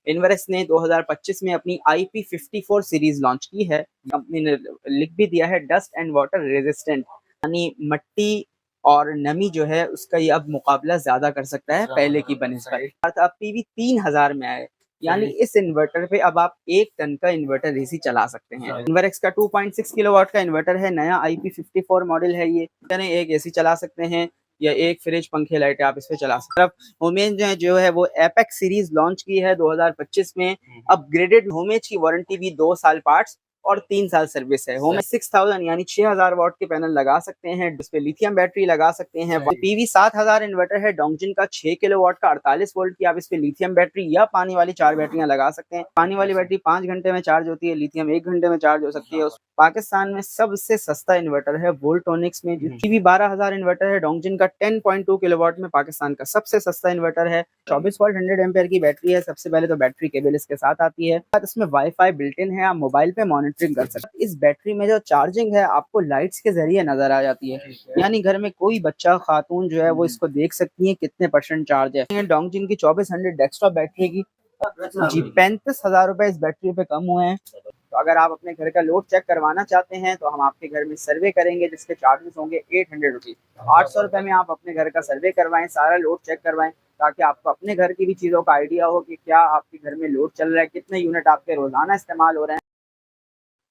Inverex ने 2025 में अपनी IP54 सीरीज लॉन्च की है। कंपनी ने लिख भी दिया है डस्ट एंड वाटर रेजिस्टेंट, यानी मिट्टी और नमी जो है उसका ये अब मुकाबला ज्यादा कर सकता है पहले की बनिस्बत। अब PV 3000 में आए, यानी इस इन्वर्टर पे अब आप 1 टन का इन्वर्टर एसी चला सकते हैं। इन्वेरेक्स का 2.6 किलोवाट का इन्वर्टर है, नया IP54 मॉडल है ये। एक एसी चला सकते हैं या एक फ्रिज पंखे लाइटें आप इस पे चला सकते हैं। होमेज जो है वो एपेक्स सीरीज लॉन्च की है 2025 में। अपग्रेडेड होमेज की वारंटी भी 2 साल पार्ट्स और 3 साल सर्विस है। होमेज 6000 यानी 6000 वाट के पैनल लगा सकते हैं, इस पे लिथियम बैटरी लगा सकते हैं। PV 7000 इन्वर्टर है डोंगजिन का 6 किलोवाट का 48 वोल्ट की, आप इस पे लिथियम बैटरी या पानी वाली 4 बैटरियां लगा सकते हैं। पानी वाली बैटरी 5 घंटे में चार्ज होती है, लिथियम 1 घंटे में चार्ज हो सकती है। पाकिस्तान में सबसे सस्ता इन्वर्टर है वोल्टोनिक्स में। PV 12000 इन्वर्टर है डोंगजिन का 10.2 किलोवाट में, पाकिस्तान का सबसे सस्ता इन्वर्टर है। 24 वोल्ट 100 एम्पेयर की बैटरी है। सबसे पहले तो बैटरी केबल इसके साथ आती है, इसमें वाईफाई बिल्ट इन है, आप मोबाइल पे मॉनिटरिंग कर सकते हैं। इस बैटरी में जो चार्जिंग है आपको लाइट्स के जरिए नजर आ जाती है, यानी घर में कोई बच्चा खातून जो है वो इसको देख सकती है कितने % चार्ज है। डोंगजिन की 2400 डेस्कटॉप बैटरी की जी 35,000 रुपए इस बैटरी पे कम हुए हैं। तो अगर आप अपने घर का लोड चेक करवाना चाहते हैं तो हम आपके घर में सर्वे करेंगे, जिसके चार्जेस होंगे 800 रुपीज। 800 रुपए में आप अपने घर का सर्वे करवाएं, सारा लोड चेक करवाएं, ताकि आपको अपने घर की भी चीज़ों का आइडिया हो कि क्या आपके घर में लोड चल रहा है, कितने यूनिट आपके रोजाना इस्तेमाल हो रहे हैं।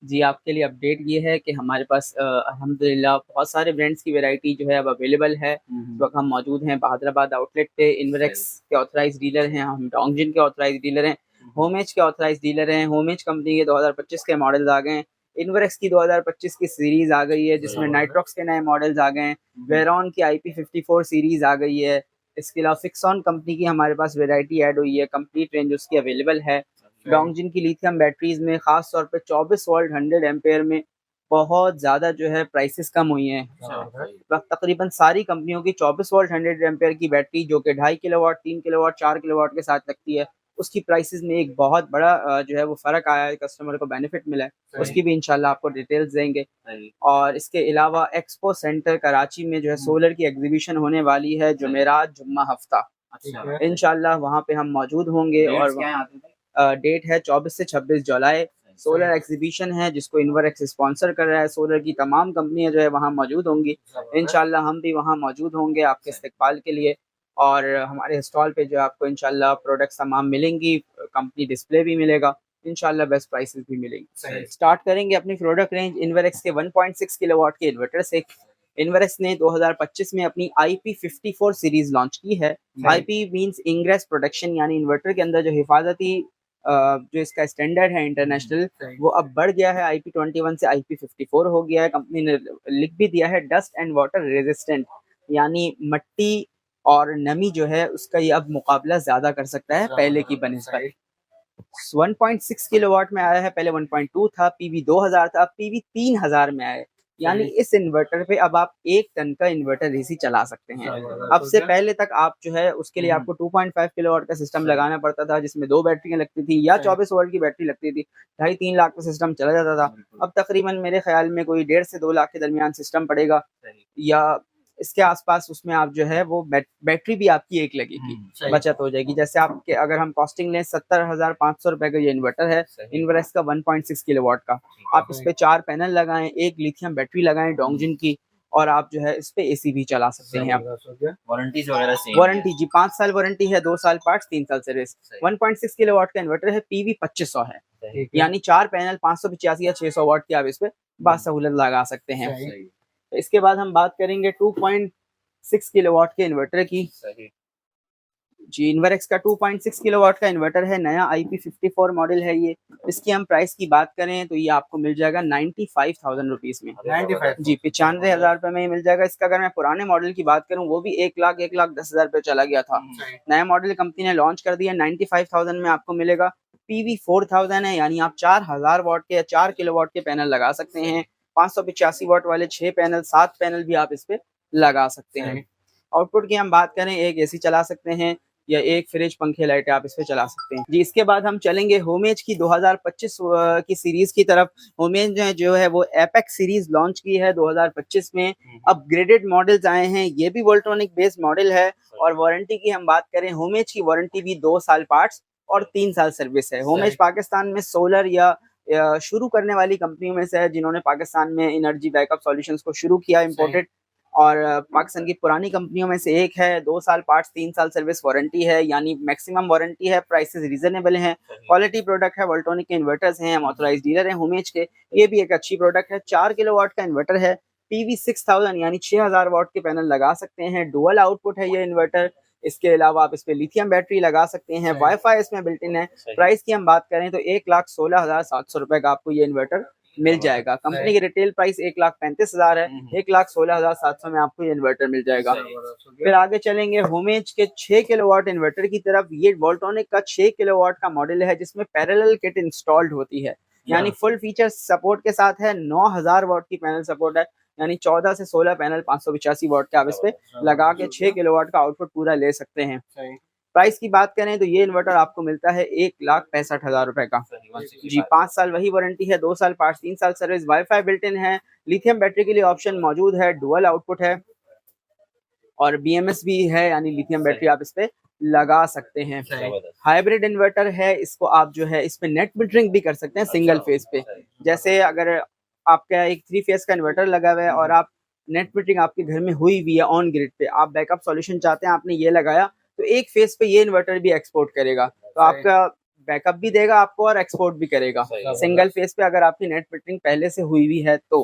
जी, आपके लिए अपडेट ये है कि हमारे पास अल्हम्दुलिल्लाह बहुत सारे ब्रांड्स की वैरायटी जो है अब अवेलेबल है। इस वक्त हम मौजूद हैं बहादुराबाद आउटलेट पे। इन्वेरेक्स के ऑथराइज डीलर हैं हम, डोंगजिन के ऑथराइज डीलर हैं, होमेज के ऑथराइज डीलर हैं। होमेज कंपनी के 2025 के मॉडल्स आ गए हैं। इन्वेरेक्स की 2025 की सीरीज आ गई है, जिसमें नाइट्रॉक्स के नए मॉडल्स आ गए हैं। वेरॉन की IP54 सीरीज आ गई है। इसके अलावा फिक्सॉन कंपनी की हमारे पास वैरायटी ऐड हुई है, कंप्लीट रेंज उसकी अवेलेबल है। डोंगजिन की लिथियम बैटरीज में खास तौर पे 24 वोल्ट 100 एम्पेयर में बहुत ज़्यादा जो है प्राइसेस कम हुई हैं। तकरीबन सारी कंपनियों की 24 वोल्ट 100 एम्पेयर की बैटरी जो कि 2.5 किलोवाट 3 किलोवाट 4 किलोवाट के साथ लगती है, उसकी प्राइसेस में एक बहुत बड़ा जो है वो फ़र्क आया है, कस्टमर को बेनिफिट मिला है। उसकी भी इंशाल्लाह आपको डिटेल्स देंगे। और इसके अलावा एक्सपो सेंटर कराची में जो है सोलर की एग्जीबिशन होने वाली है, जुमेरात जुम्मा हफ्ता। इंशाल्लाह वहाँ पे हम मौजूद होंगे। और डेट है 24 से 26 जुलाई। सोलर एग्जीबिशन है जिसको इन्वेरेक्स स्पॉन्सर कर रहा है। सोलर की तमाम कंपनियां जो है वहाँ मौजूद होंगी। इंशाल्लाह हम भी वहाँ मौजूद होंगे आपके इस्तकबाल के लिए। और हमारे स्टॉल पे जो आपको इंशाल्लाह प्रोडक्ट्स तमाम मिलेंगी, कंपनी डिस्प्ले भी मिलेगा, इंशाल्लाह बेस्ट प्राइसेस भी मिलेंगी। स्टार्ट करेंगे अपनी प्रोडक्ट रेंज इन्वेरेक्स के 1.6 किलोवाट के इन्वर्टर से। इन्वेरेक्स ने 2025 में अपनी IP54 सीरीज लॉन्च की है। IP मींस इंग्रेस प्रोटेक्शन, यानी इन्वर्टर के अंदर जो हिफाजती जो इसका स्टैंडर्ड है इंटरनेशनल, वो अब बढ़ गया है, IP21 से IP54 हो गया है। कंपनी ने लिख भी दिया है डस्ट एंड वाटर रेजिस्टेंट, यानी मिट्टी और नमी जो है उसका ये अब मुकाबला ज्यादा कर सकता है पहले की बनिस्बत। 1.6 किलोवाट में आया है, पहले 1.2 था। PV 2000 था, अब PV 3000 में आया है, यानी इस इन्वर्टर पे अब आप 1 टन का इन्वर्टर एसी चला सकते हैं। अब से पहले तक आप जो है उसके लिए आपको 2.5 किलोवाट का सिस्टम लगाना पड़ता था, जिसमें 2 बैटरियां लगती थी या 24 वोल्ट की बैटरी लगती थी। 2.5-3 लाख का सिस्टम चला जाता था। अब तकरीबन मेरे ख्याल में कोई 1.5 से 2 लाख के दरमियान सिस्टम पड़ेगा, या इसके आसपास। उसमें आप जो है वो बैटरी भी आपकी एक लगेगी, बचत हो जाएगी। जैसे आपके अगर हम कॉस्टिंग लें 70,500 रुपए का ये इन्वर्टर है इन्वेरेक्स का 1.6 किलोवाट का। आप इस पे 4 पैनल लगाएं, एक लिथियम बैटरी लगाएं डोंगजिन की, और आप जो है इस पे एसी भी चला सकते हैं। वारंटीज वगैरह सेम वारंटी जी 5 साल वारंटी है, 2 साल पार्ट्स 3 साल सर्विस। 1.6 किलोवाट का इन्वर्टर है, PV 2500 है, यानी 4 पैनल 585 या 600 वाट की आप इस पे बासहूलत लगा सकते हैं। इसके बाद हम बात करेंगे 2.6 किलोवाट के इन्वर्टर की। जी इन्वेरेक्स का 2.6 किलोवाट का इन्वर्टर है, नया IP54 मॉडल है ये। इसकी हम प्राइस की बात करें तो ये आपको मिल जाएगा 95,000 रुपीज में। 95 जी 95,000 रुपए में ही मिल जाएगा। इसका अगर मैं पुराने मॉडल की बात करूं वो भी 1,10,000 पे चला गया था। नया मॉडल कंपनी ने लॉन्च कर दिया, 95,000 में आपको मिलेगा। PV 4000 है, यानी आप 4000 वाट के या 4 किलोवाट के पैनल लगा सकते हैं। 585 वाट वाले 6 पैनल 7 पैनल भी आप इस पे लगा सकते हैं। आउटपुट की हम बात करें, एक एसी चला सकते हैं या एक फ्रिज पंखे लाइटें आप इस पे चला सकते हैं। जी इसके बाद हम चलेंगे होमेज की 2025 की सीरीज की तरफ। होमेज जो है वो एपेक्स सीरीज लॉन्च की है 2025 में। अपग्रेडेड मॉडल्स आए हैं, ये भी वोल्ट्रॉनिक बेस्ड मॉडल है। और वारंटी की हम बात करें, होमेज की वारंटी भी 2 साल पार्ट्स और 3 साल सर्विस है। होमेज पाकिस्तान में सोलर या शुरू करने वाली कंपनियों में से है जिन्होंने पाकिस्तान में एनर्जी बैकअप सॉल्यूशंस को शुरू किया इम्पोर्टेड, और पाकिस्तान की पुरानी कंपनियों में से एक है। 2 साल पार्ट्स, 3 साल सर्विस वारंटी है, यानी मैक्सिमम वारंटी है। प्राइसेस रीजनेबल हैं, क्वालिटी प्रोडक्ट है। वोल्टोनिक के इन्वर्टर्स हैं, हम ऑथराइज्ड डीलर हैं होमेज के। ये भी एक अच्छी प्रोडक्ट है। 4 किलोवाट का इन्वर्टर है, पीवी 6000 यानी 6000 वाट के पैनल लगा सकते हैं। डुअल आउटपुट है ये इन्वर्टर। इसके अलावा आप इस पे लिथियम बैटरी लगा सकते हैं। वाईफाई इसमें बिल्ट इन है। प्राइस की हम बात करें तो 1,16,700 रुपए का आपको ये इन्वर्टर मिल जाएगा। कंपनी की रिटेल प्राइस 1,35,000 है, 1,16,700 में आपको ये इन्वर्टर मिल जाएगा। फिर आगे चलेंगे होमेज के 6 किलोवाट इन्वर्टर की तरफ। ये वोल्टोनिक का 6 किलोवाट का मॉडल है जिसमें पैरेलल किट इंस्टॉल्ड होती है, यानी फुल फीचर सपोर्ट के साथ है। 9,000 वाट की पैनल सपोर्ट है, यानी 14 से 16 पैनल 585 वाट के आप इस पे लगा के 6 किलोवाट का आउटपुट पूरा ले सकते हैं। प्राइस की बात करें तो ये इन्वर्टर आपको मिलता है 1,65,000 रुपए का जी। 5 साल वही वारंटी है, 2 साल पार्ट्स, 3 साल सर्विस। वाईफाई बिल्ट इन है, लिथियम बैटरी के लिए ऑप्शन मौजूद है, डुअल आउटपुट है और बीएमएस भी है, यानी लिथियम बैटरी आप इस पे लगा सकते हैं। हाइब्रिड इन्वर्टर है, इसको आप जो है इस पे नेट मीटरिंग भी कर सकते हैं सिंगल फेज पे। जैसे अगर आपका एक 3 फेज का इन्वर्टर लगा हुआ है और आप नेट मीटरिंग आपके घर में हुई हुई है ऑन ग्रिड पे, आप बैकअप सॉल्यूशन चाहते हैं, आपने ये लगाया तो एक फेज पे ये इन्वर्टर भी एक्सपोर्ट करेगा, तो आपका बैकअप भी देगा आपको और एक्सपोर्ट भी करेगा। सिंगल फेज पे अगर आपकी नेट मीटरिंग पहले से हुई हुई है तो।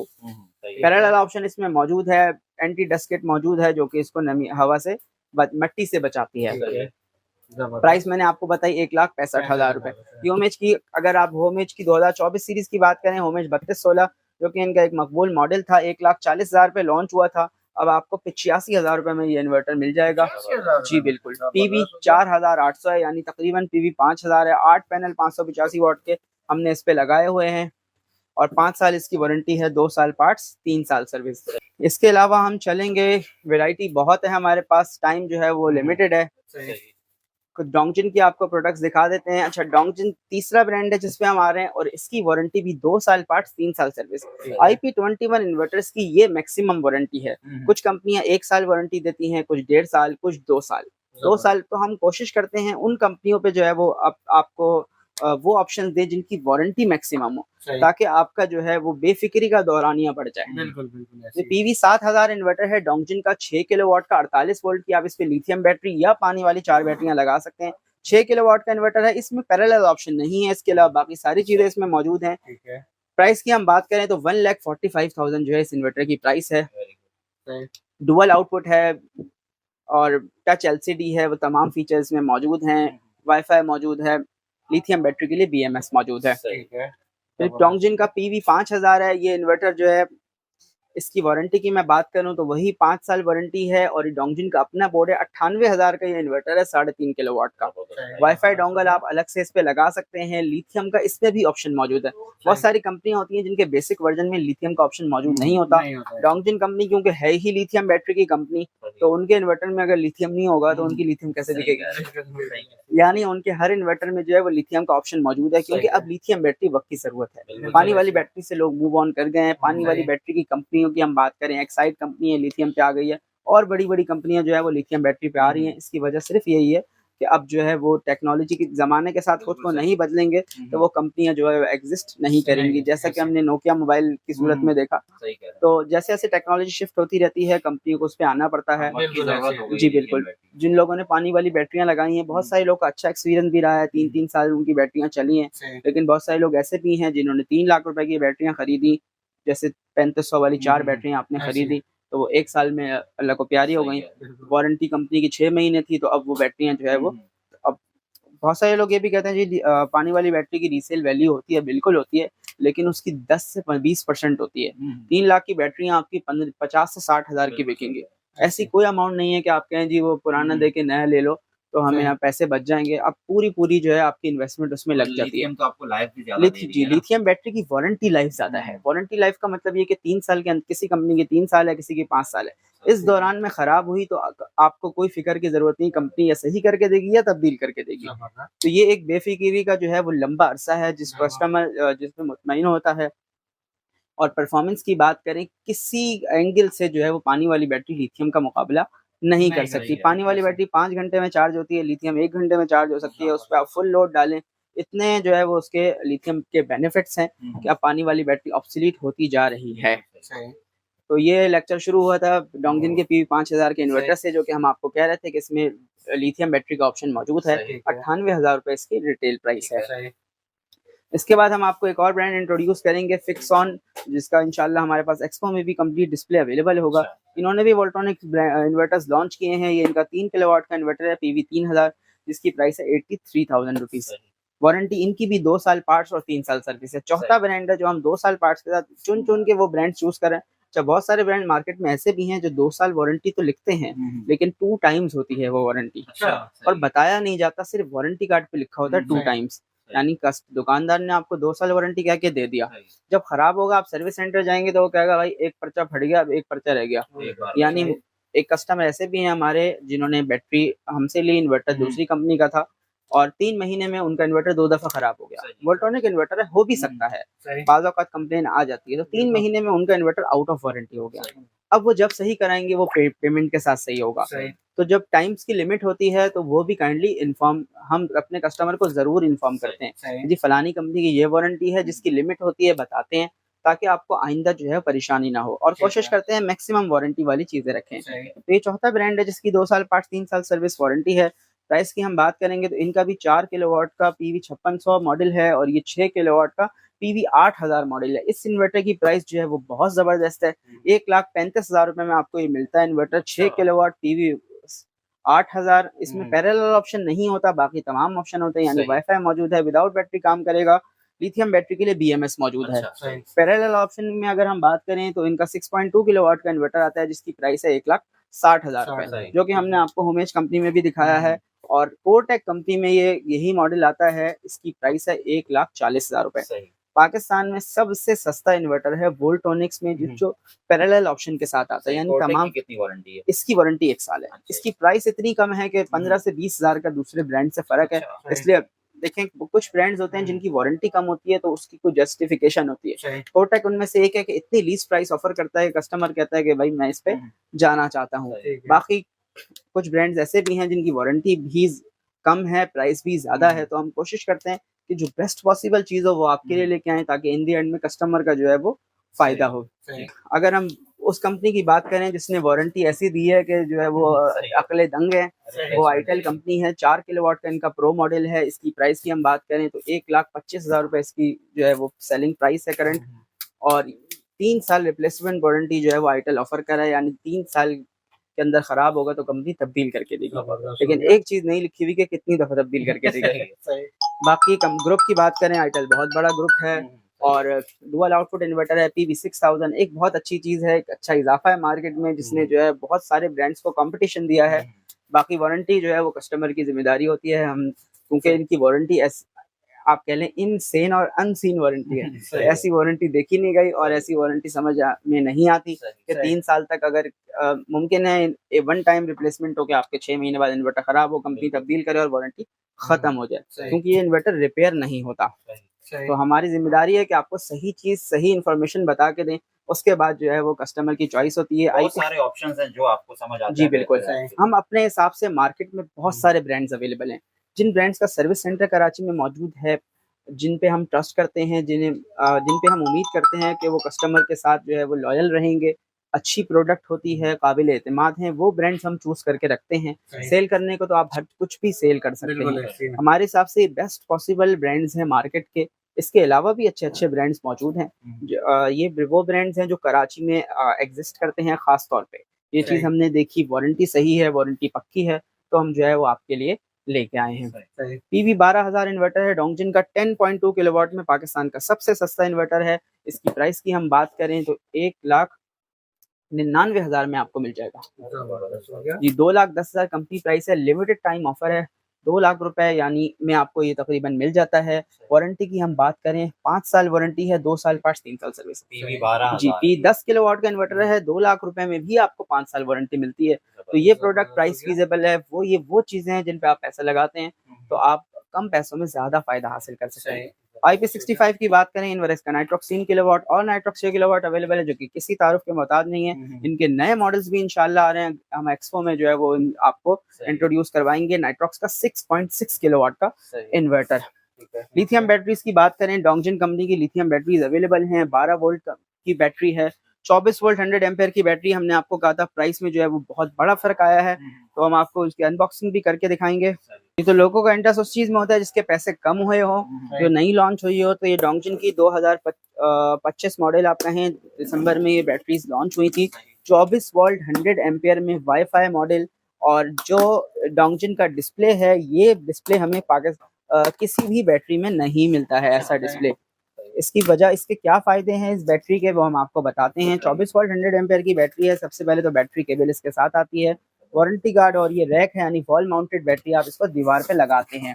पैरेलल ऑप्शन इसमें मौजूद है, एंटी डस्ट किट मौजूद है जो कि इसको नमी हवा से मिट्टी से बचाती है। प्राइस मैंने आपको बताई 1,65,000 रुपए। होमेज की अगर आप होमेज की 2024 सीरीज की बात करें, होमेज 3216 जो कि इनका एक मकबूल मॉडल था, 1,40,000 रुपए लॉन्च हुआ था। अब आपको 85,000 रुपए में ये इन्वर्टर मिल जाएगा जी बिल्कुल। पीवी 4,800 है, यानी तकरीबन पीवी 5,000 है। 8 पैनल 585 वाट के हमने इस पे लगाए हुए हैं और 5 साल इसकी वारंटी है, 2 साल पार्ट्स, 3 साल सर्विस। इसके अलावा हम चलेंगे, वैरायटी बहुत है हमारे पास, टाइम जो है वो लिमिटेड है। कुछ डोंगजिन की आपको प्रोडक्ट्स दिखा देते हैं। अच्छा, डोंगजिन तीसरा ब्रांड है जिसपे हम आ रहे हैं और इसकी वारंटी भी 2 साल पार्ट्स, 3 साल सर्विस। IP21 इन्वर्टर्स की ये मैक्सिमम वारंटी है। कुछ कंपनियां 1 साल वारंटी देती हैं, कुछ 1.5 साल, कुछ 2 साल। 2 साल तो हम कोशिश करते हैं उन कंपनियों पे जो है वो आपको वो ऑप्शन दे जिनकी वारंटी मैक्सिमम हो, ताकि आपका जो है वो बेफिक्री का दौरानिया बढ़ जाए। बिल्कुल। पीवी 7,000 इन्वर्टर है डोंगजिन का, 6 किलोवाट का, 48 वोल्ट की। आप इस पे लिथियम बैटरी या पानी वाली 4 बैटरियां लगा सकते हैं। 6 किलोवाट का इन्वर्टर है, इसमें पैरेलल ऑप्शन नहीं है, इसके अलावा बाकी सारी चीजें इसमें मौजूद हैं। प्राइस की हम बात करें तो 1,45,000 जो है इस इन्वर्टर की प्राइस है। डुअल आउटपुट है और टच एलसीडी है, वो तमाम फीचर्स में मौजूद हैं। वाईफाई मौजूद है, लिथियम बैटरी के लिए बीएमएस मौजूद है। फिर डोंगजिन का पीवी 5,000 है। ये इन्वर्टर जो है इसकी वारंटी की मैं बात करूं तो वही 5 साल वारंटी है और ये डोंगजिन का अपना बोर्ड है। 98,000 का ये इन्वर्टर है, 3.5 किलोवाट का। वाईफाई डोंगल आप अलग से इस पे लगा सकते हैं। लिथियम का इसमें भी ऑप्शन मौजूद है। बहुत सारी कंपनियां होती हैं जिनके बेसिक वर्जन में लिथियम का ऑप्शन मौजूद नहीं होता। डोंगजिन कंपनी क्योंकि है ही लिथियम बैटरी की कंपनी, तो उनके इन्वर्टर में अगर लिथियम नहीं होगा तो उनकी लिथियम कैसे दिखेगी। यानी उनके हर इन्वर्टर में जो है वो लिथियम का ऑप्शन मौजूद है, क्योंकि अब लिथियम बैटरी वक्त की जरूरत है। पानी वाली बैटरी से लोग मूव ऑन कर गए हैं। पानी वाली बैटरी की कंपनियों की हम बात करें, एक्साइड कंपनी है, लिथियम पे आ गई है, और बड़ी बड़ी कंपनियां जो है वो लिथियम बैटरी पे आ रही हैं। इसकी वजह सिर्फ यही है कि अब जो है वो टेक्नोलॉजी के ज़माने के साथ खुद को नहीं बदलेंगे तो वो कंपनियां जो है एग्जिस्ट नहीं करेंगी। जैसा कि हमने नोकिया मोबाइल की सूरत में देखा, तो जैसे जैसे टेक्नोलॉजी शिफ्ट होती रहती है कंपनियों को उस पर आना पड़ता है। जी बिल्कुल। जिन लोगों ने पानी वाली बैटरियां लगाई हैं, बहुत सारे लोग का अच्छा एक्सपीरियंस भी रहा है, 3-3 साल उनकी बैटरियां चली हैं। लेकिन बहुत सारे लोग ऐसे भी हैं जिन्होंने 3 लाख रुपए की बैटरियां खरीदी, जैसे 3500 वाली 4 बैटरियां आपने खरीदी, तो वो 1 साल में अल्लाह को प्यारी हो गई। वारंटी कंपनी की 6 महीने थी, तो अब वो बैटरियां जो है वो, अब बहुत सारे लोग ये भी कहते हैं जी पानी वाली बैटरी की रीसेल वैल्यू होती है, बिल्कुल होती है, लेकिन उसकी 10 से 20% होती है। 3 लाख की बैटरियां आपकी 50 से 60 हज़ार की बिकेंगी। ऐसी कोई अमाउंट नहीं है कि आप कहें जी वो पुराना दे के नया ले लो तो हमें यहाँ पैसे बच जाएंगे। अब पूरी जो है आपकी इन्वेस्टमेंट उसमें लग जाती है। तो आपको लाइफ भी ज्यादा दे रही है ना? लिथियम बैटरी की वारंटी लाइफ ज्यादा है। वारंटी लाइफ का मतलब ये कि 3 साल के, किसी कंपनी के 3 साल है, किसी के 5 साल है। इस दौरान में खराब हुई तो आपको कोई फिक्र की जरूरत नहीं, कंपनी या सही करके देगी या तब्दील करके देगी। तो ये एक बेफिक्री का जो है वो लंबा अरसा है जिस कस्टमर जिसमें मुतमईन होता है। और परफॉर्मेंस की बात करें, किसी एंगल से जो है वो पानी वाली बैटरी लिथियम का मुकाबला नहीं कर सकती। पानी वाली बैटरी 5 घंटे में चार्ज होती है, लिथियम 1 घंटे में चार्ज हो सकती है। उस पे आप फुल लोड डालें, इतने जो है वो उसके लिथियम के बेनिफिट्स हैं कि अब पानी वाली बैटरी ऑब्सोलीट होती जा रही है। तो ये लेक्चर शुरू हुआ था डोंगजिन के PV 5000 के इन्वर्टर से, जो कि हम आपको कह रहे थे कि इसमें लिथियम बैटरी का ऑप्शन मौजूद है। 98,000 रुपए इसकी रिटेल प्राइस है। इसके बाद हम आपको एक और ब्रांड इंट्रोड्यूस करेंगे, फिक्सॉन, जिसका इंशाल्लाह हमारे पास एक्सपो में भी कंप्लीट डिस्प्ले अवेलेबल होगा। इन्होंने भी वोल्ट्रॉनिक्स इन्वर्टर्स लॉन्च किए हैं। ये इनका 3 किलोवाट का इन्वर्टर है PV 3000, जिसकी प्राइस है 83,000 रुपीज़। वारंटी इनकी भी 2 साल पार्ट्स और 3 साल सर्विस है। चौथा ब्रांड है जो हम 2 साल पार्ट्स के साथ चुन चुन के वो ब्रांड चूज करें। अच्छा, बहुत सारे ब्रांड मार्केट में ऐसे भी हैं जो 2 साल वारंटी तो लिखते हैं, लेकिन 2 टाइम्स होती है वो वारंटी, और बताया नहीं जाता, सिर्फ वारंटी कार्ड पे लिखा होता है 2 टाइम्स। यानी दुकानदार ने आपको 2 साल वारंटी कह के दे दिया, जब खराब होगा आप सर्विस सेंटर जाएंगे तो वो कहेगा भाई एक पर्चा फट गया, अब एक पर्चा रह गया। यानी एक कस्टमर ऐसे भी हैं हमारे जिन्होंने बैटरी हमसे ली, इन्वर्टर दूसरी कंपनी का था, और 3 महीने में उनका इन्वर्टर 2 दफा खराब हो गया। वोल्ट्रॉनिक इन्वर्टर है, हो भी सकता है, बाज़ औक़ात कंप्लेन आ जाती है, तो 3 महीने में उनका इन्वर्टर आउट ऑफ वारंटी हो गया। अब वो जब सही कराएंगे वो पेमेंट के साथ सही होगा। तो जब टाइम्स की लिमिट होती है तो वो भी काइंडली इन्फॉर्म, हम अपने कस्टमर को जरूर इन्फॉर्म करते हैं जी फलानी कंपनी की ये वारंटी है, जिसकी लिमिट होती है बताते हैं, ताकि आपको आइंदा जो है परेशानी ना हो, और कोशिश करते हैं मैक्सिमम वारंटी वाली चीजें रखें। तो ये चौथा ब्रांड है जिसकी 2 साल पार्ट्स 3 साल सर्विस वारंटी है। प्राइस की हम बात करेंगे तो इनका भी 4 किलोवाट का PV 5600 मॉडल है, और ये 6 किलोवाट का PV 8000 मॉडल है। इस इन्वर्टर की प्राइस जो है वो बहुत जबरदस्त है, 1,35,000 रुपए में आपको ये मिलता है इन्वर्टर। 6 किलोवाट PV 8000, इसमें पैरेलल ऑप्शन नहीं होता, बाकी तमाम ऑप्शन होते हैं, यानी वाईफाई मौजूद है, विदाउट बैटरी काम करेगा, लिथियम बैटरी के लिए BMS मौजूद है। पैरेलल ऑप्शन में अगर हम बात करें तो इनका 6.2 किलोवाट का इन्वर्टर आता है, जिसकी प्राइस है 1,60,000 रुपए, जो कि हमने आपको होमेज कंपनी में भी दिखाया है, और कोरटेक कंपनी में यही मॉडल आता है। इसकी प्राइस है 1,40,000 रुपए। पाकिस्तान में सबसे सस्ता इन्वर्टर है वोल्ट्रॉनिक्स में, जो पैरेलल ऑप्शन के साथ आता है, यानी तमाम। कितनी वारंटी है? इसकी वारंटी 1 साल है। इसकी प्राइस इतनी कम है कि 15 से 20,000 का दूसरे ब्रांड से फर्क है। इसलिए देखें, कुछ ब्रांड्स होते हैं जिनकी वारंटी कम होती है तो उसकी कोई जस्टिफिकेशन होती है। कोटक उनमें से एक है कि इतनी लीस्ट प्राइस ऑफर करता है, कस्टमर कहता है कि भाई मैं इस पे जाना चाहता हूँ। बाकी कुछ ब्रांड्स ऐसे भी हैं जिनकी वारंटी भी कम है, प्राइस भी ज्यादा है, तो हम कोशिश करते हैं कि जो बेस्ट पॉसिबल चीज हो वो आपके लिए लेके आए, ताकि इन दी एंड में कस्टमर का जो है वो फायदा हो। अगर हम उस कंपनी की बात करें जिसने वारंटी ऐसी दी है कि जो है वो अकले दंग है, वो आईटेल कंपनी है। 4 किलोवाट का इनका प्रो मॉडल है। इसकी प्राइस की हम बात करें तो 1,25,000 रुपए इसकी जो है वो सेलिंग प्राइस है करंट, और 3 साल रिप्लेसमेंट वारंटी जो है वो आईटेल ऑफर कर रहा है, यानी 3 साल के अंदर खराब होगा तो कंपनी तब्दील करके देगी, लेकिन एक चीज नहीं लिखी हुई कि कितनी दफा तब्दील करके देगी। बाकी ग्रुप की बात करें, आईटेल बहुत बड़ा ग्रुप है, और डुअल आउटपुट इन्वर्टर है PV 6000, एक बहुत अच्छी चीज है, एक अच्छा इजाफा है मार्केट में, जिसने जो है बहुत सारे ब्रांड्स को कंपटीशन दिया है। बाकी वारंटी जो है वो कस्टमर की जिम्मेदारी होती है, हम क्योंकि इनकी वारंटी आप कह लें इनसेन और अनसीन वारंटी है, तो ऐसी वारंटी देखी नहीं गई, और ऐसी वारंटी समझ में नहीं आती कि 3 साल तक अगर मुमकिन है 1 टाइम रिप्लेसमेंट हो के आपके 6 महीने बाद इन्वर्टर खराब हो, कंपनी तब्दील करे और वारंटी खत्म हो जाए, क्योंकि ये इन्वर्टर रिपेयर नहीं होता। तो हमारी जिम्मेदारी है कि आपको सही चीज, सही इन्फॉर्मेशन बता के दें, उसके बाद जो है वो कस्टमर की चॉइस होती है। बहुत सारे ऑप्शंस हैं जो आपको समझ आते हैं। जी बिल्कुल, हम अपने हिसाब से मार्केट में बहुत सारे ब्रांड्स अवेलेबल हैं, जिन ब्रांड्स का सर्विस सेंटर कराची में मौजूद है, जिन पे हम ट्रस्ट करते हैं, जिन पे हम उम्मीद करते हैं कि वो कस्टमर के साथ जो है वो लॉयल रहेंगे, अच्छी प्रोडक्ट होती है, काबिल एतमाद हैं, वो ब्रांड्स हम चूज करके रखते हैं। सेल करने को तो आप हर कुछ भी सेल कर सकते हैं, हमारे हिसाब से बेस्ट पॉसिबल ब्रांड्स हैं मार्केट के। इसके अलावा भी अच्छे अच्छे ब्रांड्स मौजूद हैं। ये वो ब्रांड्स हैं जो कराची में एग्जिस्ट करते हैं खास तौर पे। ये चीज़ हमने देखी, वारंटी सही है, वारंटी पक्की है, तो हम जो है वो आपके लिए लेके आए हैं। PV 12,000 इन्वर्टर है डोंगजिन का, 10.2 किलोवाट में पाकिस्तान का सबसे सस्ता इन्वर्टर है। इसकी प्राइस की हम बात करें तो 1,99,000 में आपको मिल जाएगा जी। 2,10,000 कंपनी प्राइस है, लिमिटेड टाइम ऑफर है, 2 लाख रुपए यानी में आपको ये तकरीबन मिल जाता है। वारंटी की हम बात करें 5 साल वारंटी है, 2 साल पार्ट्स 3 साल सर्विस जी। P 10 किलोवाट का इन्वर्टर है, 2 लाख रुपए में भी आपको 5 साल वारंटी मिलती है। तो ये प्रोडक्ट प्राइस फीजेबल है, वो चीजें हैं जिन पे आप पैसा लगाते हैं तो आप कम पैसों में ज्यादा फायदा हासिल कर सकते हैं। IP65 की बात करें, इनवर्स का नाइट्रॉक्स 3 किलोवाट और नाइट्रॉक्स 6 किलोवाट अवेलेबल है, जो कि किसी तारुफ के मोहताज नहीं है। इनके नए मॉडल्स भी इंशाल्लाह आ रहे हैं, हम एक्सपो में जो है वो आपको इंट्रोड्यूस करवाएंगे। नाइट्रॉक्स का 6.6 किलोवाट का इन्वर्टर। लिथियम बैटरीज की बात करें, डोंगजिन कंपनी की लिथियम बैटरीज अवेलेबल हैं। 12 वोल्ट की बैटरी है, 24 वोल्ट 100 एम्पेयर की बैटरी। हमने आपको कहा था प्राइस में जो है वो बहुत बड़ा फर्क आया है, तो हम आपको उसकी अनबॉक्सिंग भी करके दिखाएंगे। ये तो लोगों का इंटरेस्ट उस चीज में होता है जिसके पैसे कम हुए हो, जो नई लॉन्च हुई हो। तो ये डोंगजिन की 2025 मॉडल आप कहें, दिसंबर में ये बैटरीज लॉन्च हुई थी। 24 वोल्ट 100 एम्पेयर में वाईफाई मॉडल, और जो डोंगजिन का डिस्प्ले है, ये डिस्प्ले हमें किसी भी बैटरी में नहीं मिलता है ऐसा डिस्प्ले। इसकी वजह, इसके क्या फायदे हैं इस बैटरी के, वो हम आपको बताते हैं। 24 वोल्ट 100 एम्पेयर की बैटरी है। सबसे पहले तो बैटरी केबल इसके साथ आती है, वारंटी कार्ड, और ये रैक है यानी वॉल माउंटेड बैटरी, आप इसको दीवार पे लगाते हैं।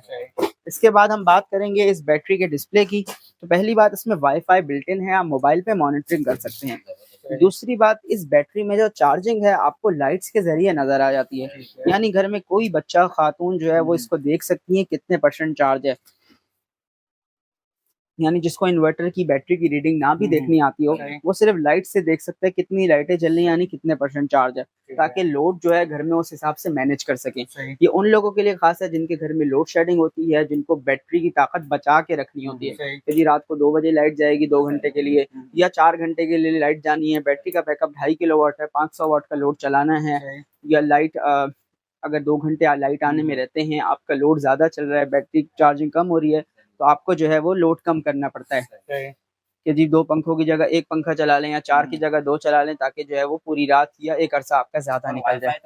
इसके बाद हम बात करेंगे इस बैटरी के डिस्प्ले की। तो पहली बात, इसमें वाईफाई बिल्ट इन है, आप मोबाइल पे मॉनिटरिंग कर सकते हैं। दूसरी बात, इस बैटरी में जो चार्जिंग है आपको लाइट्स के जरिए नजर आ जाती है, यानी घर में कोई बच्चा खातून जो है वो इसको देख सकती है कितने % चार्ज है। यानी जिसको इन्वर्टर की बैटरी की रीडिंग ना भी देखनी आती हो, वो सिर्फ लाइट से देख सकते हैं कितनी लाइटें जल रही हैं, यानी कितने % चार्ज है, ताकि लोड जो है घर में उस हिसाब से मैनेज कर सकें। ये उन लोगों के लिए खास है जिनके घर में लोड शेडिंग होती है, जिनको बैटरी की ताकत बचा के रखनी होती है। यदि रात को 2 बजे लाइट जाएगी 2 घंटे के लिए, या 4 घंटे के लिए लाइट जानी है, बैटरी का बैकअप 2.5 किलोवाट है, 500 वाट का लोड चलाना है, या लाइट अगर 2 घंटे लाइट आने में रहते हैं, आपका लोड ज्यादा चल रहा है, बैटरी चार्जिंग कम हो रही है, तो आपको जो है वो लोड कम करना पड़ता है कि जी 2 पंखों की जगह 1 पंखा चला लें, या 4 की जगह 2 चला लें, ताकि जो है वो पूरी रात या एक अरसा आपका ज्यादा निकल जाए।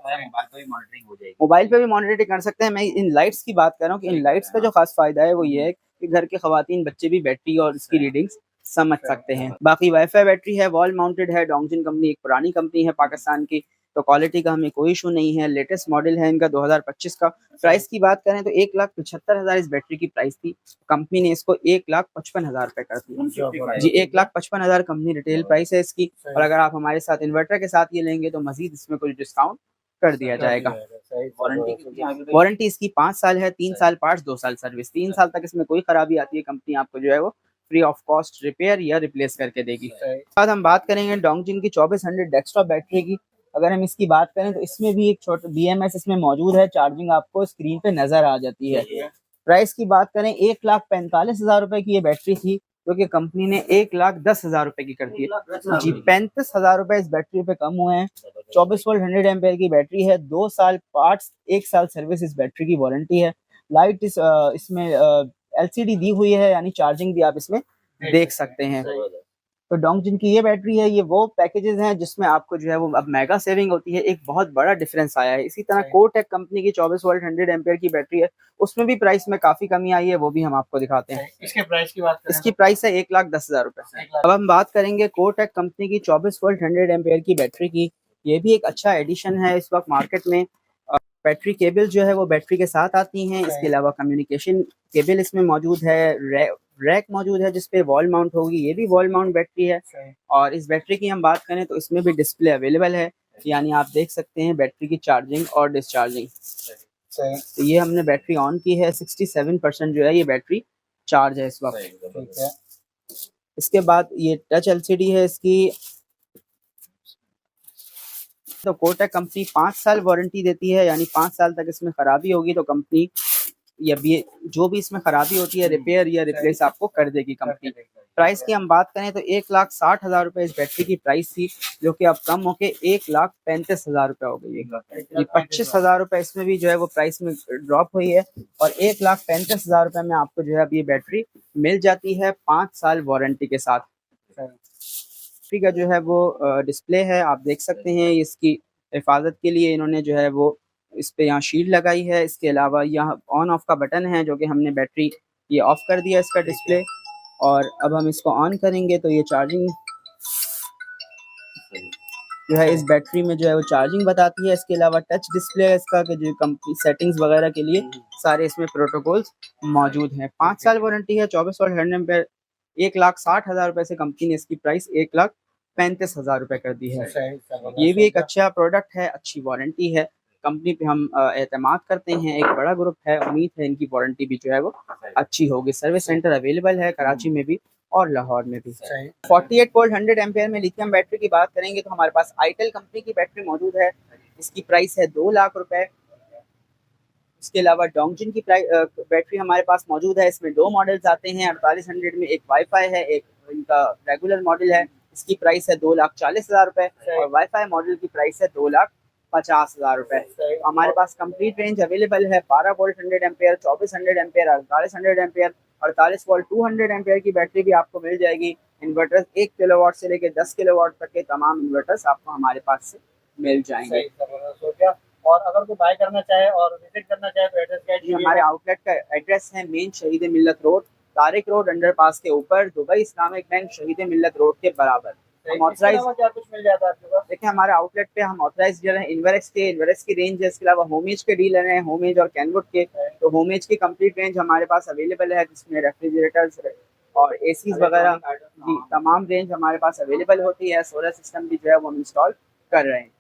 मोबाइल पे भी मॉनिटरिंग कर सकते हैं। मैं इन लाइट्स की बात कर रहा हूँ कि इन लाइट्स का जो खास फायदा है वो ये है कि घर के खवातीन बच्चे भी बैटरी और इसकी रीडिंग्स समझ सकते हैं। बाकी वाईफाई बैटरी है, वॉल माउंटेड है। डोंगजिन कंपनी एक पुरानी कंपनी है पाकिस्तान की, तो क्वालिटी का हमें कोई इशू नहीं है। लेटेस्ट मॉडल है इनका 2025 का। प्राइस की बात करें तो 1,75,000 इस बैटरी की प्राइस थी, कंपनी ने इसको 1,55,000 रुपए कर दिया जी। 1,55,000 कंपनी रिटेल प्राइस है इसकी, और अगर आप हमारे साथ इन्वर्टर के साथ ये लेंगे तो मजीद इसमें कुछ डिस्काउंट कर दिया जाएगा। वारंटी इसकी 5 साल है, 3 साल पार्ट्स, 2 साल सर्विस। 3 साल तक इसमें कोई खराबी आती है, कंपनी आपको जो है वो फ्री ऑफ कॉस्ट रिपेयर या रिप्लेस करके देगी। बाद हम बात करेंगे डोंगजिन की 2400 डेस्कटॉप बैटरी की। अगर हम इसकी बात करें तो इसमें भी एक छोटा BMS इसमें मौजूद है, चार्जिंग आपको स्क्रीन पे नजर आ जाती है। प्राइस की बात करें, 1,45,000 रुपए की ये बैटरी थी, जो कि कंपनी ने 1,10,000 रुपए की कर दी है जी। 35,000 रुपए इस बैटरी पे कम हुए हैं। 24 वोल्ट 100 एम्पेयर की बैटरी है, 2 साल पार्ट्स, 1 साल सर्विस इस बैटरी की वारंटी है। लाइट इसमें LCD दी हुई है, यानी चार्जिंग भी आप इसमें देख सकते हैं। तो डोंगजिन की ये बैटरी है, ये वो पैकेजेस हैं जिसमें आपको जो है वो अब मेगा सेविंग होती है, एक बहुत बड़ा डिफरेंस आया है। इसी तरह कोटेक कंपनी की 24 वोल्ट 100 एम्पेयर की बैटरी है, उसमें भी प्राइस में काफी कमी आई है, वो भी हम आपको दिखाते हैं। इसके प्राइस की बात करें, इसकी प्राइस है 1,10,000 रुपए। अब हम बात करेंगे कोटेक कंपनी की 24 वोल्ट 100 एम्पेयर की बैटरी की। ये भी एक अच्छा एडिशन है इस वक्त मार्केट में। बैटरी केबल जो है वो बैटरी के साथ आती हैं, इसके अलावा कम्युनिकेशन केबल इसमें मौजूद है, रैक मौजूद है जिसपे वॉल माउंट होगी, ये भी वॉल माउंट बैटरी है। और इस बैटरी की हम बात करें तो इसमें भी डिस्प्ले अवेलेबल है, यानी आप देख सकते हैं बैटरी की चार्जिंग और डिस्चार्जिंग। तो ये हमने बैटरी ऑन की है, 67% जो है ये बैटरी चार्ज है इस वक्त। इसके बाद ये टच LCD है इसकी। तो कोटक कंपनी 5 साल वारंटी देती है, यानी 5 साल तक इसमें खराबी होगी तो कंपनी या भी जो भी इसमें खराबी होती है रिपेयर या रिप्लेस आपको कर देगी कंपनी। प्राइस की हम बात करें तो 1,60,000 रुपए इस बैटरी की प्राइस थी, जो कि अब कम होके 1,35,000 रुपए हो गई है। 25,000 रुपए इसमें भी जो है वो प्राइस में ड्रॉप हुई है, और 1,35,000 रुपए में आपको जो है अब ये बैटरी मिल जाती है 5 साल वारंटी के साथ। बैटरी का जो है वो डिस्प्ले है, आप देख सकते हैं। इसकी हिफाजत के लिए इन्होंने जो है वो इस पे यहाँ शील्ड लगाई है। इसके अलावा यहाँ ऑन ऑफ का बटन है, जो कि हमने बैटरी ये ऑफ कर दिया इसका डिस्प्ले, और अब हम इसको ऑन करेंगे तो ये चार्जिंग जो है इस बैटरी में जो है वो चार्जिंग बताती है। इसके अलावा टच डिस्प्ले है इसका, कि जो कंपनी सेटिंग्स वगैरह के लिए सारे इसमें प्रोटोकॉल्स मौजूद हैं। 5 साल वारंटी है, 24 वोल्ट 100 एम्पेयर। 1,60,000 रुपए से कंपनी ने इसकी प्राइस 1,35,000 रुपए कर दी है। ये भी एक अच्छा प्रोडक्ट है, अच्छी वारंटी है। कंपनी पे हम एतमाद करते हैं, एक बड़ा ग्रुप है, उम्मीद है इनकी वारंटी भी जो है वो अच्छी होगी। सर्विस सेंटर अवेलेबल है कराची में भी और लाहौर में भी। 48 वोल्ट 100 एम्पेयर में लिथियम बैटरी की बात करेंगे तो हमारे पास आईटेल कंपनी की बैटरी मौजूद है, इसकी प्राइस है 2 लाख रुपए। इसके अलावा डोंगजिन की बैटरी हमारे पास मौजूद है, इसमें 2 मॉडल्स आते हैं 4800 में, एक वाईफाई है, एक इनका रेगुलर मॉडल है, इसकी प्राइस है 2,40,000 रुपए और वाईफाई मॉडल की प्राइस है 2,50,000 रुपए। हमारे पास कंप्लीट रेंज अवेलेबल है 12 volt 100 ampere, 2400 ampere, 4800 ampere, 48 volt 200 ampere की बैटरी भी आपको मिल जाएगी। इन्वर्टर्स 1 किलोवाट से लेकर 10 किलोवाट तक के तमाम इन्वर्टर्स आपको हमारे पास से मिल जाएंगे। और अगर कोई बाय करना चाहे और विजिट करना चाहे तो एड्रेस क्या है? हमारे आउटलेट का एड्रेस है मेन शहीद मिल्लत रोड, तारिक रोड अंडरपास के ऊपर, दुबई इस्लामिक बैंक शहीद मिल्लत रोड के बराबर। हम ऑथराइज क्या कुछ मिल जाता है आपके पास? देखिए हमारे आउटलेट पे हम ऑथराइज डीलर हैं इन्वेरेक्स की रेंज है, इसके अलावा होमेज के डीलर हैं, होमेज और कैनवुड के। तो होमेज की कंप्लीट रेंज हमारे पास अवेलेबल है, जिसमें रेफ्रिजरेटर्स और एसी वगैरह जी तमाम रेंज हमारे पास अवेलेबल होती है। सोलर सिस्टम भी जो है वो हम इंस्टॉल कर रहे हैं।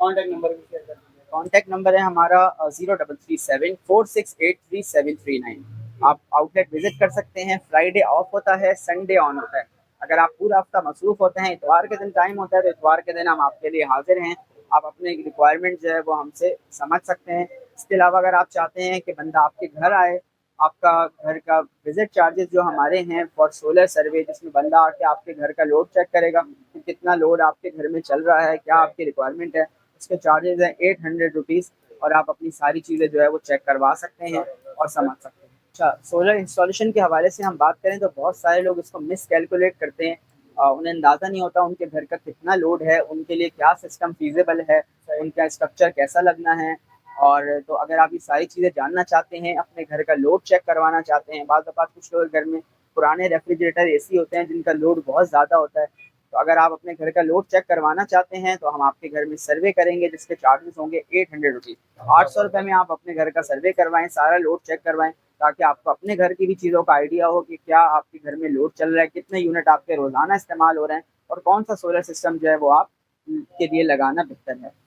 कॉन्टैक्ट नंबर भी शेयर कर दीजिए। कॉन्टैक्ट नंबर है हमारा 0337468339। आप आउटलेट विजिट कर सकते हैं। फ्राइडे ऑफ होता है, संडे ऑन होता है। अगर आप पूरा हफ्ता मसरूफ होते हैं, इतवार के दिन टाइम होता है तो इतवार के दिन हम आपके लिए हाजिर हैं। आप अपने रिक्वायरमेंट जो है वो हमसे समझ सकते हैं। इसके अलावा अगर आप चाहते हैं कि बंदा आपके घर आए, आपका घर का विजिट चार्जेस जो हमारे हैं फॉर सोलर सर्वे, जिसमें बंदा आके आपके घर का लोड चेक करेगा कि कितना लोड आपके घर में चल रहा है, क्या आपकी रिक्वायरमेंट है, उसके चार्जेस हैं 800 रुपीज़ और आप अपनी सारी चीज़ें जो है वो चेक करवा सकते हैं और समझ सकते हैं। अच्छा, सोलर इंस्टॉलेशन के हवाले से हम बात करें तो बहुत सारे लोग इसको मिस कैलकुलेट करते हैं। उन्हें अंदाज़ा नहीं होता उनके घर का कितना लोड है, उनके लिए क्या सिस्टम फीजेबल है, उनका स्ट्रक्चर कैसा लगना है। और तो अगर आप ये सारी चीज़ें जानना चाहते हैं, अपने घर का लोड चेक करवाना चाहते हैं, बाज़ औक़ात कुछ लोग घर में पुराने रेफ्रिजरेटर एसी होते हैं जिनका लोड बहुत ज़्यादा होता है, तो अगर आप अपने घर का लोड चेक करवाना चाहते हैं तो हम आपके घर में सर्वे करेंगे, जिसके चार्जेस होंगे 800 रुपीज़। 800 रुपये में आप अपने घर का सर्वे करवाएं, सारा लोड चेक करवाएं, ताकि आपको अपने घर की भी चीज़ों का आइडिया हो कि क्या आपके घर में लोड चल रहा है, कितने यूनिट आपके रोज़ाना इस्तेमाल हो रहे हैं और कौन सा सोलर सिस्टम जो है वो आप के लिए लगाना बेहतर है।